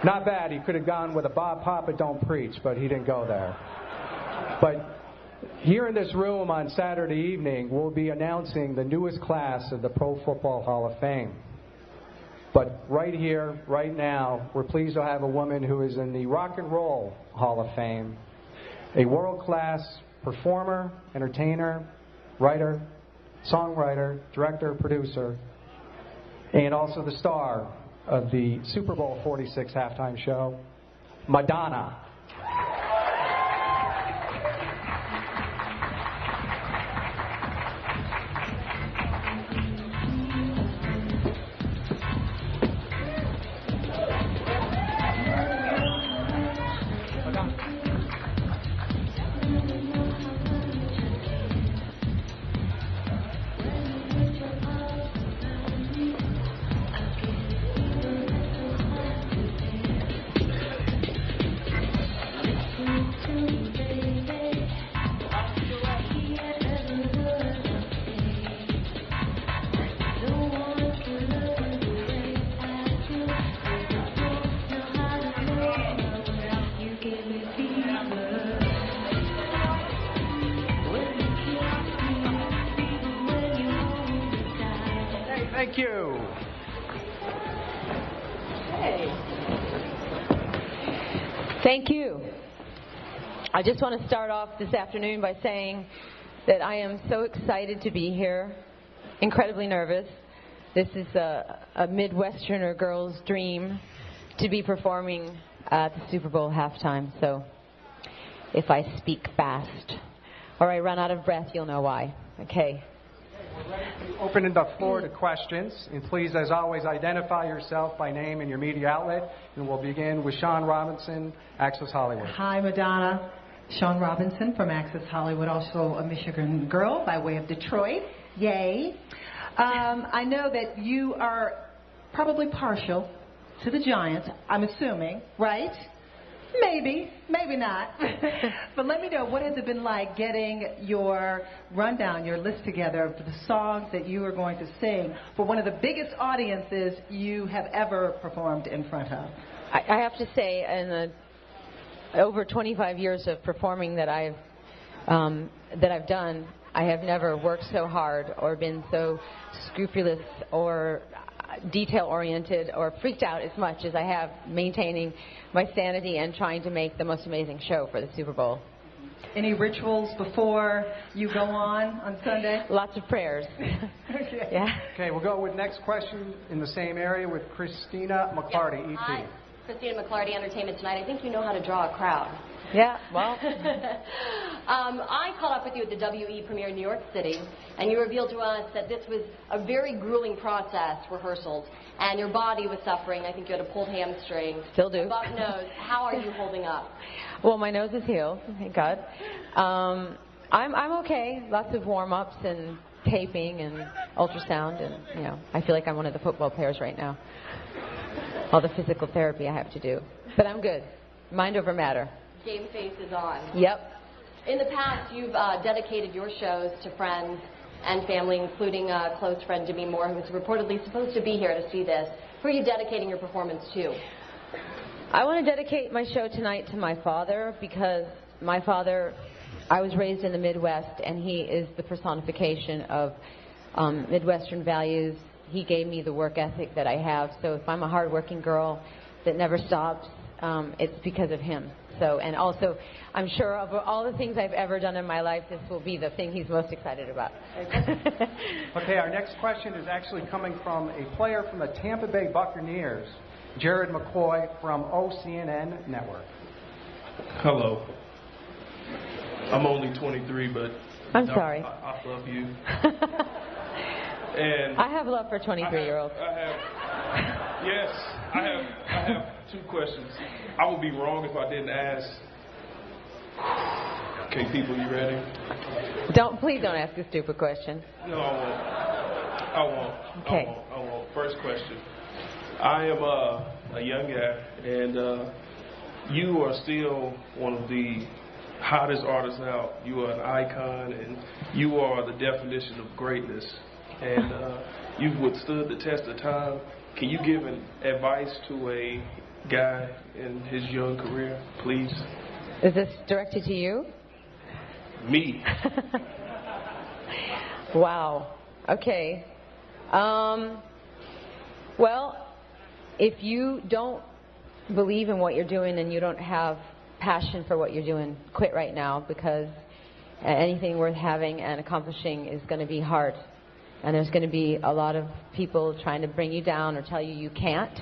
Not bad. He could have gone with a Bob Papa Don't Preach, but he didn't go there. But here in this room on Saturday evening, we'll be announcing the newest class of the Pro Football Hall of Fame. But right here, right now, we're pleased to have a woman who is in the Rock and Roll Hall of Fame, a world-class performer, entertainer, writer, songwriter, director, producer, and also the star of the Super Bowl 46 halftime show, Madonna. Thank you. Hey. Thank you. I just want to start off this afternoon by saying that I am so excited to be here, incredibly nervous. This is a Midwesterner girl's dream to be performing at the Super Bowl halftime. So if I speak fast or I run out of breath, you'll know why. Okay. We're ready to open the floor to questions. And please, as always, identify yourself by name and your media outlet. And we'll begin with Sean Robinson, Access Hollywood. Hi, Madonna. Sean Robinson from Access Hollywood, also a Michigan girl by way of Detroit. Yay. I know that you are probably partial to the Giants, I'm assuming, right? Maybe, maybe not. But let me know, what has it been like getting your rundown, your list together of the songs that you are going to sing for one of the biggest audiences you have ever performed in front of? I have to say, in the over 25 years of performing that I've done, I have never worked so hard or been so scrupulous or detail-oriented or freaked out as much as I have maintaining my sanity and trying to make the most amazing show for the Super Bowl. Any rituals before you go on Sunday? Lots of prayers. Okay. Yeah. Okay, we'll go with next question in the same area with Christina McClarty, Yes. EP. Hi, Christina McClarty, Entertainment Tonight. I think you know how to draw a crowd. Yeah, well. I caught up with you at the WE premiere in New York City, and you revealed to us that this was a very grueling process, rehearsals, and your body was suffering. I think you had a pulled hamstring. Still do. Buck nose. How are you holding up? Well, my nose is healed, thank God. I'm okay. Lots of warm-ups and taping and ultrasound, and I feel like I'm one of the football players right now. All the physical therapy I have to do, but I'm good. Mind over matter. Game face is on. Yep. In the past, you've dedicated your shows to friends and family, including close friend Demi Moore, who was reportedly supposed to be here to see this. Who are you dedicating your performance to? I want to dedicate my show tonight to my father, because my father, I was raised in the Midwest, and he is the personification of Midwestern values. He gave me the work ethic that I have. So if I'm a hardworking girl that never stops, it's because of him. So, and also, I'm sure of all the things I've ever done in my life, this will be the thing he's most excited about. Okay, our next question is actually coming from a player from the Tampa Bay Buccaneers, Jared McCoy from OCNN Network. Hello. I'm only 23, but I'm sorry. I love you. And I have love for 23-year-olds. I have two questions. I would be wrong if I didn't ask. Okay, people, you ready? Please don't ask a stupid question. No, I won't. Okay. I won't. First question. I am a young guy, and you are still one of the hottest artists out. You are an icon, and you are the definition of greatness. And you've withstood the test of time. Can you give an advice to a guy in his young career, please. Is this directed to you? Me. Wow. Okay. Well, if you don't believe in what you're doing and you don't have passion for what you're doing, quit right now, because anything worth having and accomplishing is going to be hard. And there's going to be a lot of people trying to bring you down or tell you you can't.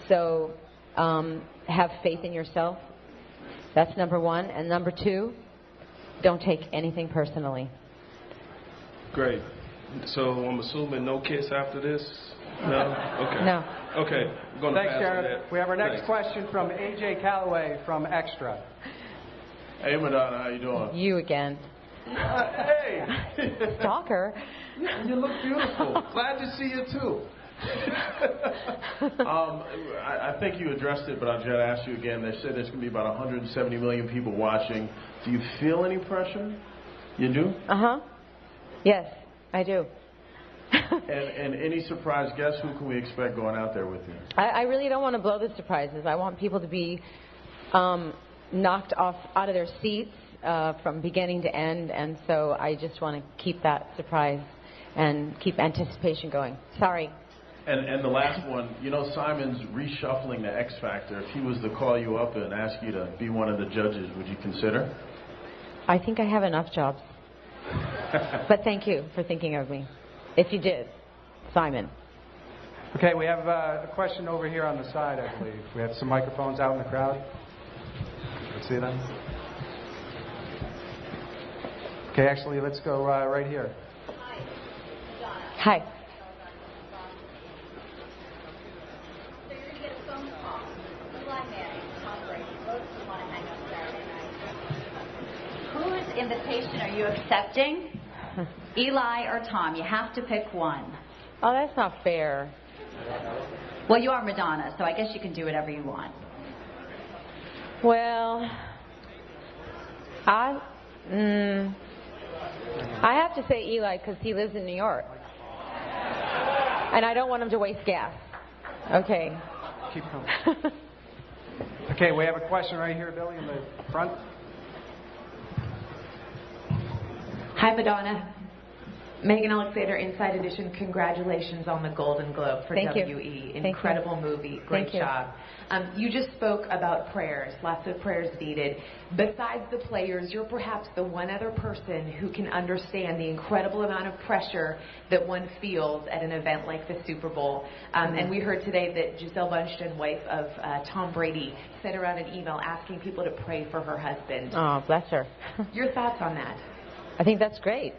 So have faith in yourself. That's number one. And number two, don't take anything personally. Great. So I'm assuming no kiss after this? No? Okay. No. Okay. I'm going to Thanks, pass on Sharon. that. We have our next Thanks. question from A.J. Calloway from Extra. Hey, Madonna, how you doing? You again. Hey! Stalker. You look beautiful. Glad to see you, too. I think you addressed it, but I'll just ask you again. They said there's going to be about 170 million people watching. Do you feel any pressure? You do? Uh-huh. Yes, I do. And any surprise guests, who can we expect going out there with you? I really don't want to blow the surprises. I want people to be knocked out of their seats from beginning to end, and so I just want to keep that surprise and keep anticipation going. Sorry. And the last one, you know, Simon's reshuffling the X Factor. If he was to call you up and ask you to be one of the judges, would you consider? I think I have enough jobs. But thank you for thinking of me. If you did, Simon. Okay, we have a question over here on the side, I believe. We have some microphones out in the crowd. Let's see them. Okay, actually, let's go right here. Hi. So you're going to get a phone call. Eli Manning, Tom Brady, both of them want to hang out Saturday night. Whose invitation are you accepting? Eli or Tom? You have to pick one. Oh, that's not fair. Well, you are Madonna, so I guess you can do whatever you want. Well, I have to say Eli because he lives in New York. And I don't want him to waste gas. Okay. Keep going. Okay, we have a question right here, Billy, in the front. Hi, Madonna. Megan Alexander, Inside Edition. Congratulations on the Golden Globe for Thank you. WE. Thank Incredible movie. Great Thank you. job. You just spoke about prayers, lots of prayers needed. Besides the players, you're perhaps the one other person who can understand the incredible amount of pressure that one feels at an event like the Super Bowl. And we heard today that Gisele Bündchen, wife of Tom Brady, sent around an email asking people to pray for her husband. Oh, bless her. Your thoughts on that? I think that's great.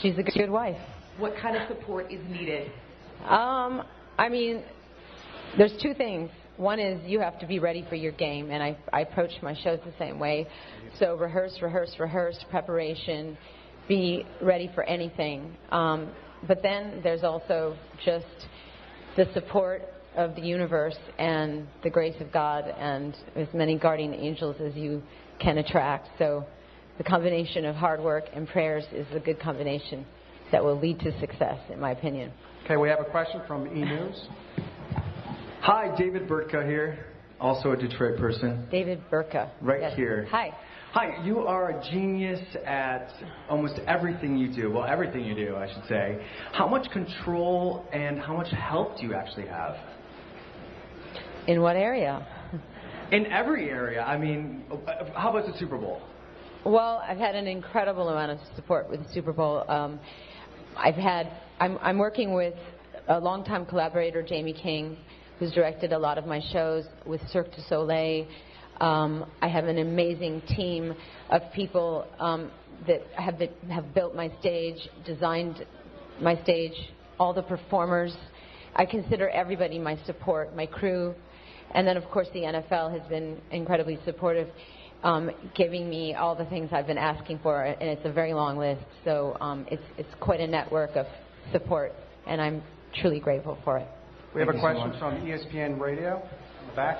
She's a good wife. What kind of support is needed? I mean, there's two things. One is you have to be ready for your game, and I approach my shows the same way. So rehearse, preparation, be ready for anything. But then there's also just the support of the universe and the grace of God and as many guardian angels as you can attract. So the combination of hard work and prayers is a good combination that will lead to success, in my opinion. Okay, we have a question from E! News. Hi, David Burtka here, also a Detroit person. David Burtka. Right Yes. here. Hi. Hi, you are a genius at almost everything you do. Well, everything you do, I should say. How much control and how much help do you actually have? In what area? In every area. I mean, how about the Super Bowl? Well, I've had an incredible amount of support with the Super Bowl. I'm working with a longtime collaborator, Jamie King, who's directed a lot of my shows with Cirque du Soleil. I have an amazing team of people that have built my stage, designed my stage, all the performers. I consider everybody my support, my crew. And then, of course, the NFL has been incredibly supportive, giving me all the things I've been asking for, and it's a very long list. So it's quite a network of support, and I'm truly grateful for it. We have a question from ESPN Radio in the back.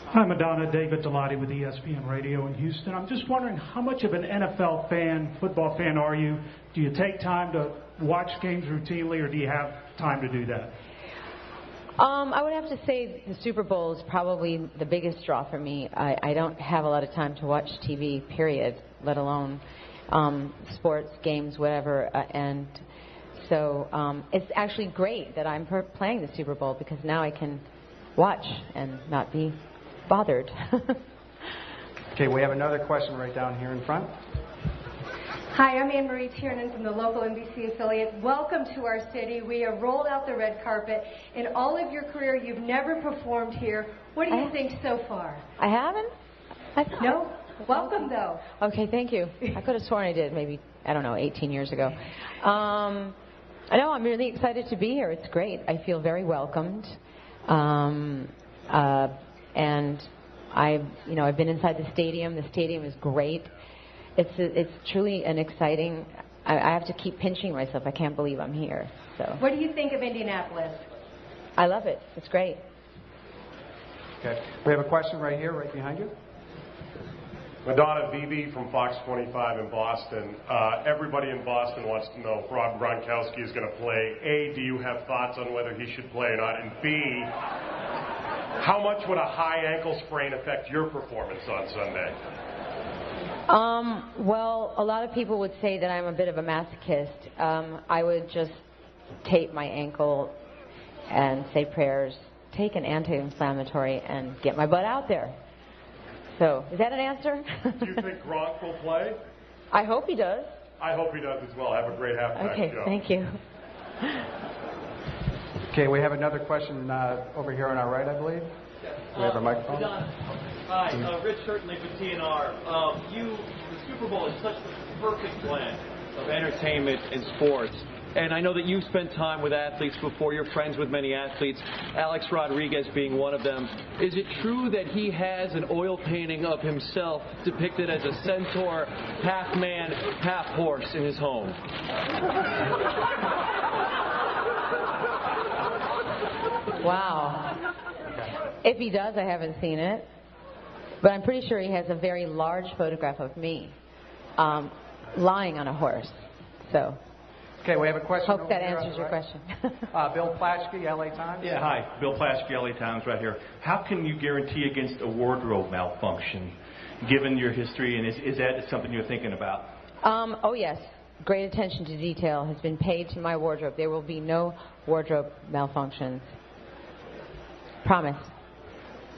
Hi, Madonna. David Dilotti with ESPN Radio in Houston. I'm just wondering, how much of an NFL fan, football fan are you? Do you take time to watch games routinely, or do you have time to do that? I would have to say the Super Bowl is probably the biggest draw for me. I don't have a lot of time to watch TV, period, let alone sports, games, whatever. And so it's actually great that I'm playing the Super Bowl because now I can watch and not be bothered. Okay, we have another question right down here in front. Hi, I'm Anne Marie Tiernan from the local NBC affiliate. Welcome to our city. We have rolled out the red carpet. In all of your career, you've never performed here. What do you think so far? I haven't? No? Welcome, though. Okay, thank you. I could have sworn I did maybe, 18 years ago. I know I'm really excited to be here. It's great. I feel very welcomed. And I've been inside the stadium. The stadium is great. It's truly an exciting. I have to keep pinching myself. I can't believe I'm here. So. What do you think of Indianapolis? I love it. It's great. Okay. We have a question right here, right behind you. Madonna Vivi from Fox 25 in Boston. Everybody in Boston wants to know if Rob Gronkowski is going to play. A, do you have thoughts on whether he should play or not? And B, how much would a high ankle sprain affect your performance on Sunday? Well, a lot of people would say that I'm a bit of a masochist. I would just tape my ankle and say prayers, take an anti-inflammatory, and get my butt out there. So, is that an answer? Do you think Gronk will play? I hope he does. I hope he does as well. Have a great halftime Okay, show. thank you. Okay, we have another question over here on our right, I believe. We have a microphone. Hi, Rich Shirtley with TNR. The Super Bowl is such the perfect blend of entertainment and sports. And I know that you've spent time with athletes before. You're friends with many athletes, Alex Rodriguez being one of them. Is it true that he has an oil painting of himself depicted as a centaur, half man, half horse in his home? Wow. If he does, I haven't seen it. But I'm pretty sure he has a very large photograph of me lying on a horse. So. Okay, we have a question. Hope that answers your question. Bill Plaschke, LA Times. Yeah, hi. Bill Plaschke, LA Times, right here. How can you guarantee against a wardrobe malfunction, given your history, and is that something you're thinking about? Oh, yes. Great attention to detail has been paid to my wardrobe. There will be no wardrobe malfunctions. Promise.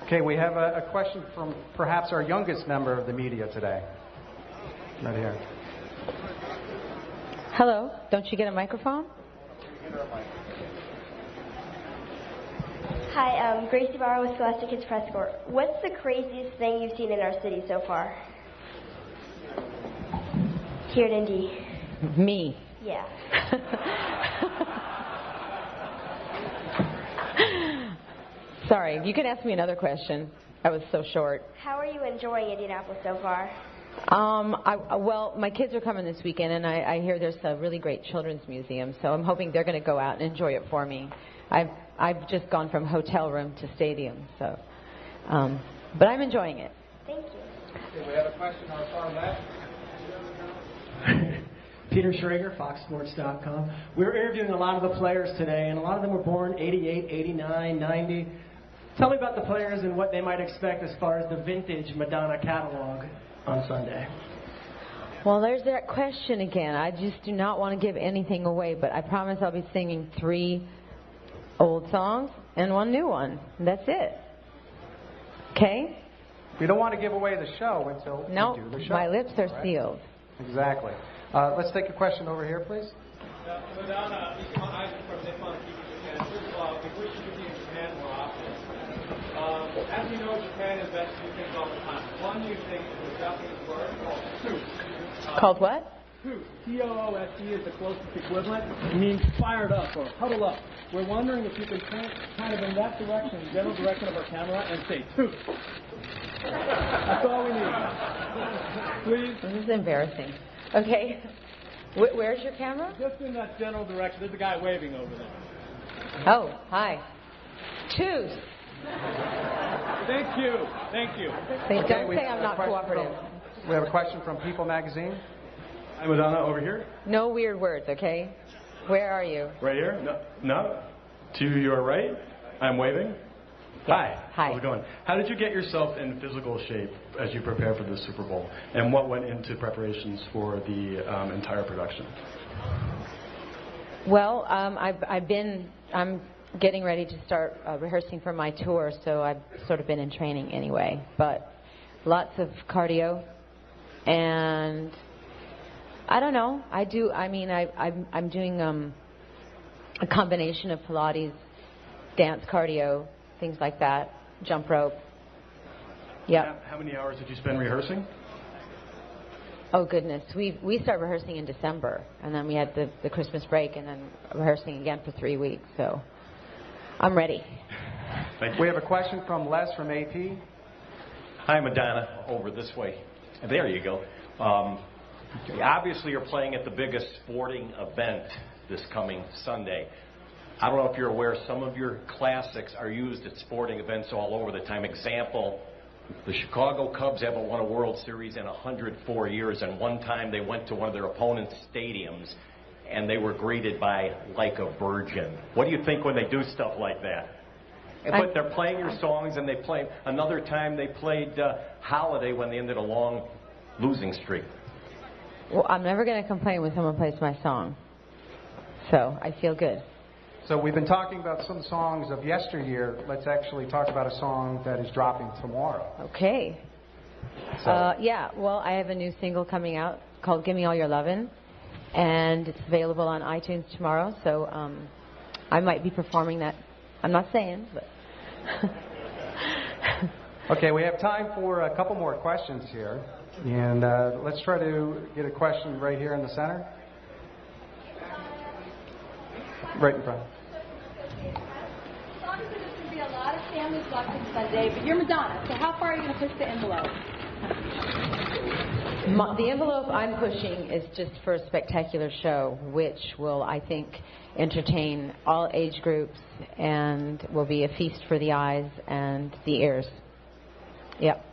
Okay, we have a question from perhaps our youngest member of the media today. Right here. Hello. Don't you get a microphone? Hi, Gracie Barrow with Scholastic Kids Press Corps. What's the craziest thing you've seen in our city so far? Here at Indy. Me. Yeah. Sorry, you can ask me another question. That was so short. How are you enjoying Indianapolis so far? Well, my kids are coming this weekend, and I hear there's a really great children's museum, so I'm hoping they're going to go out and enjoy it for me. I've just gone from hotel room to stadium, so, but I'm enjoying it. Thank you. Okay, we have a question on our far left. Peter Schrager, FoxSports.com. We're interviewing a lot of the players today, and a lot of them were born 88, 89, 90. Tell me about the players and what they might expect as far as the vintage Madonna catalog on Sunday. Well, there's that question again. I just do not want to give anything away, but I promise I'll be singing 3 old songs and 1 new one. That's it. Okay? We don't want to give away the show until we do the show. My lips are sealed. Exactly. Let's take a question over here, please. Madonna, Isaac from Nippon TV Japan. First of all, we wish you could be in Japan more often. As you know, Japan invests in things all the time. One new thing is a Japanese word called "toot." Called what? Toot. T-O-O-S-E is the closest equivalent. It means fired up or huddle up. We're wondering if you can point kind of in that direction, general direction of our camera, and say "toot." That's all we need. Please. This is embarrassing. Okay. Where's your camera? Just in that general direction. There's a guy waving over there. Oh, hi. Toot. Thank you. Thank you. Don't say I'm not cooperative. We have a question from People Magazine. Hi, Madonna, over here. No weird words, okay? Where are you? Right here? No. To your right? I'm waving. Hi. Hi. How we doing? How did you get yourself in physical shape as you prepare for the Super Bowl? And what went into preparations for the entire production? Well, I'm getting ready to start rehearsing for my tour, so I've sort of been in training anyway. But lots of cardio, and I don't know. I'm doing a combination of Pilates, dance, cardio, things like that, jump rope. Yep. How many hours did you spend rehearsing? Oh goodness, we start rehearsing in December, and then we had the Christmas break, and then rehearsing again for 3 weeks. So I'm ready. We have a question from Les from AP. Hi, Madonna. Over this way. There you go. Obviously, you're playing at the biggest sporting event this coming Sunday. I don't know if you're aware, some of your classics are used at sporting events all over the time. Example, the Chicago Cubs haven't won a World Series in 104 years, and one time they went to one of their opponents' stadiums, and they were greeted by like a virgin. What do you think when they do stuff like that? But they're playing your songs, and they play. Another time they played Holiday when they ended a long losing streak. Well, I'm never going to complain when someone plays my song, so I feel good. So we've been talking about some songs of yesteryear. Let's actually talk about a song that is dropping tomorrow. Okay. Yeah, well, I have a new single coming out called Gimme All Your Lovin', and it's available on iTunes tomorrow, so I might be performing that. I'm not saying, but... Okay, we have time for a couple more questions here, and let's try to get a question right here in the center. Right in front. Obviously, there's going to be a lot of families watching Sunday, but you're Madonna, so how far are you going to push the envelope? The envelope I'm pushing is just for a spectacular show, which will, I think, entertain all age groups and will be a feast for the eyes and the ears. Yep.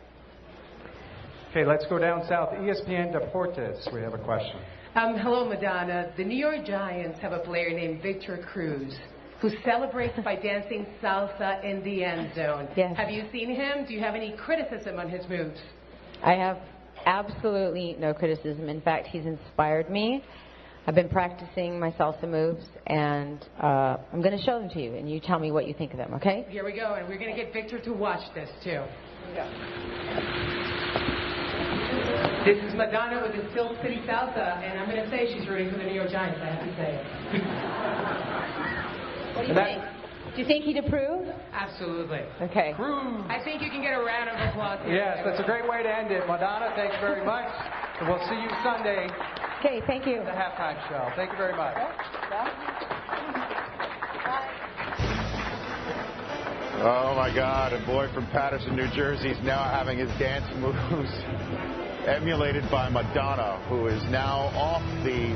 Okay, let's go down south. ESPN Deportes, we have a question. Hello, Madonna. The New York Giants have a player named Victor Cruz who celebrates by dancing salsa in the end zone. Yes. Have you seen him? Do you have any criticism on his moves? I have absolutely no criticism. In fact, he's inspired me. I've been practicing my salsa moves, and I'm going to show them to you, and you tell me what you think of them, okay? Here we go, and we're going to get Victor to watch this, too. This is Madonna with the Silk City Salsa, and I'm going to say she's rooting for the New York Giants, I have to say it. What do you think? Do you think he'd approve? Absolutely. Okay. I think you can get a round of applause here. Yes, that's a great way to end it. Madonna, thanks very much. And we'll see you Sunday. Okay, thank you. The halftime show. Thank you very much. Oh my God, a boy from Paterson, New Jersey is now having his dance moves emulated by Madonna, who is now off the